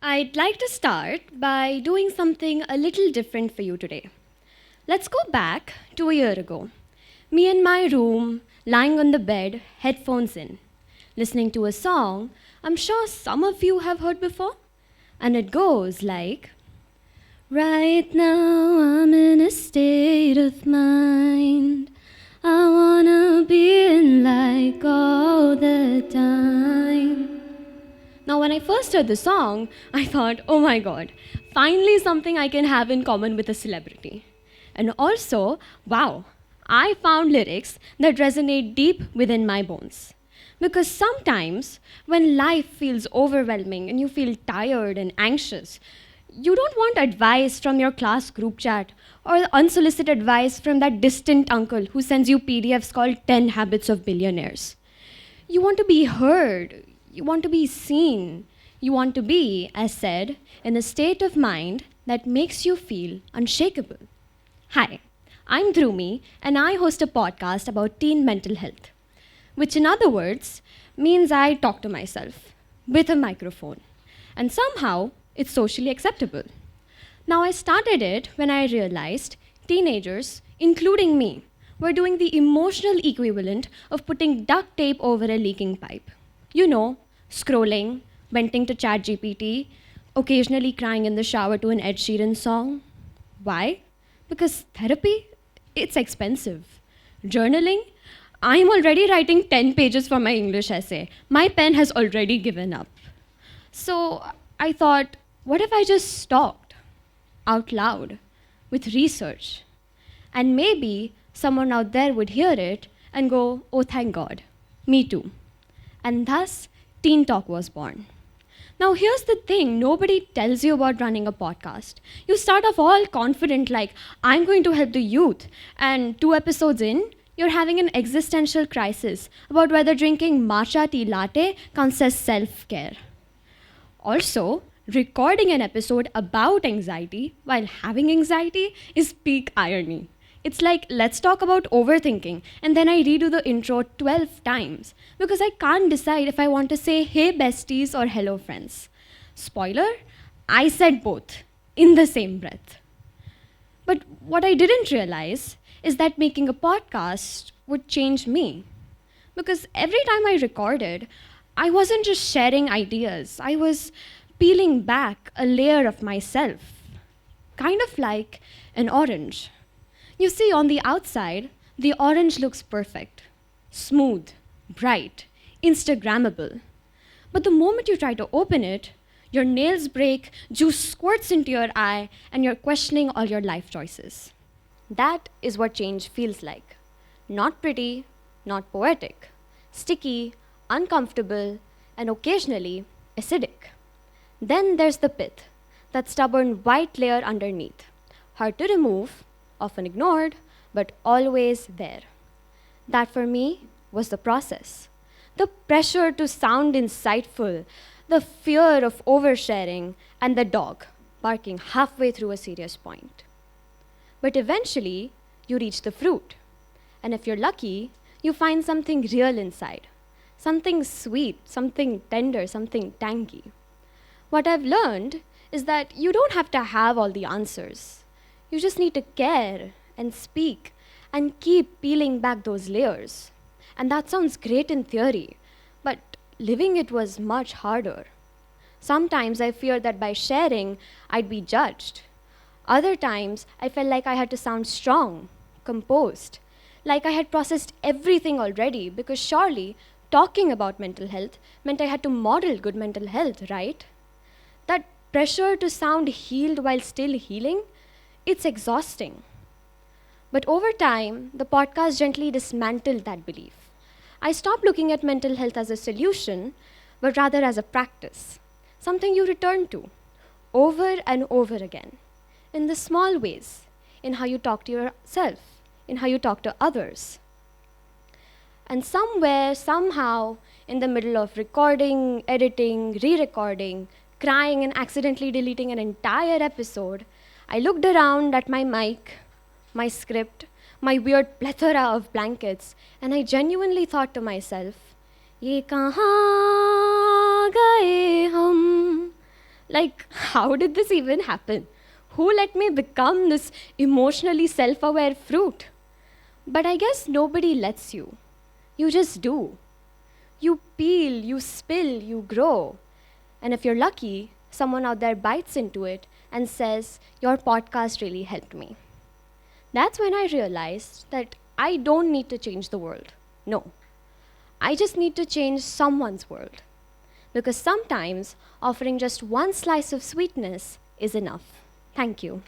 I'd like to start by doing something a little different for you today. Let's go back to a year ago. Me in my room, lying on the bed, headphones in, listening to a song I'm sure some of you have heard before. And it goes like, right now I'm in a state of mind. I wanna be in like all the time. Now, when I first heard the song, I thought, oh my god, finally something I can have in common with a celebrity. And also, wow, I found lyrics that resonate deep within my bones. Because sometimes, when life feels overwhelming and you feel tired and anxious, you don't want advice from your class group chat or unsolicited advice from that distant uncle who sends you PDFs called 10 Habits of Billionaires. You want to be heard. You want to be seen. You want to be, as said, in a state of mind that makes you feel unshakable. Hi, I'm Dhrumi, and I host a podcast about teen mental health, which in other words means I talk to myself with a microphone. And somehow, it's socially acceptable. Now, I started it when I realized teenagers, including me, were doing the emotional equivalent of putting duct tape over a leaking pipe. You know, scrolling, venting to ChatGPT, occasionally crying in the shower to an Ed Sheeran song. Why? Because therapy? It's expensive. Journaling? I'm already writing 10 pages for my English essay. My pen has already given up. So I thought, what if I just talked out loud with research? And maybe someone out there would hear it and go, oh, thank God, me too. And thus, Teen Talk was born. Now, here's the thing, nobody tells you about running a podcast. You start off all confident, like, I'm going to help the youth. And 2 episodes in, you're having an existential crisis about whether drinking matcha tea latte counts as self-care. Also, recording an episode about anxiety while having anxiety is peak irony. It's like, let's talk about overthinking, and then I redo the intro 12 times because I can't decide if I want to say, hey besties or hello friends. Spoiler, I said both in the same breath. But what I didn't realize is that making a podcast would change me. Because every time I recorded, I wasn't just sharing ideas, I was peeling back a layer of myself, kind of like an orange. You see, on the outside, the orange looks perfect, smooth, bright, Instagrammable. But the moment you try to open it, your nails break, juice squirts into your eye, and you're questioning all your life choices. That is what change feels like. Not pretty, not poetic, sticky, uncomfortable, and occasionally acidic. Then there's the pith, that stubborn white layer underneath, hard to remove, often ignored, but always there. That for me was the process. The pressure to sound insightful, the fear of oversharing, and the dog barking halfway through a serious point. But eventually, you reach the fruit. And if you're lucky, you find something real inside. Something sweet, something tender, something tangy. What I've learned is that you don't have to have all the answers. You just need to care and speak and keep peeling back those layers. And that sounds great in theory, but living it was much harder. Sometimes I feared that by sharing, I'd be judged. Other times, I felt like I had to sound strong, composed, like I had processed everything already, because surely talking about mental health meant I had to model good mental health, right? That pressure to sound healed while still healing, it's exhausting. But over time, the podcast gently dismantled that belief. I stopped looking at mental health as a solution, but rather as a practice, something you return to over and over again, in the small ways, in how you talk to yourself, in how you talk to others. And somewhere, somehow, in the middle of recording, editing, re-recording, crying and accidentally deleting an entire episode, I looked around at my mic, my script, my weird plethora of blankets, and I genuinely thought to myself, "Ye kahan gaye hum? Like, how did this even happen? Who let me become this emotionally self aware fruit? But I guess nobody lets you. You just do. You peel, you spill, you grow. And if you're lucky, someone out there bites into it and says, "Your podcast really helped me." That's when I realized that I don't need to change the world. No. I just need to change someone's world. Because sometimes offering just one slice of sweetness is enough. Thank you.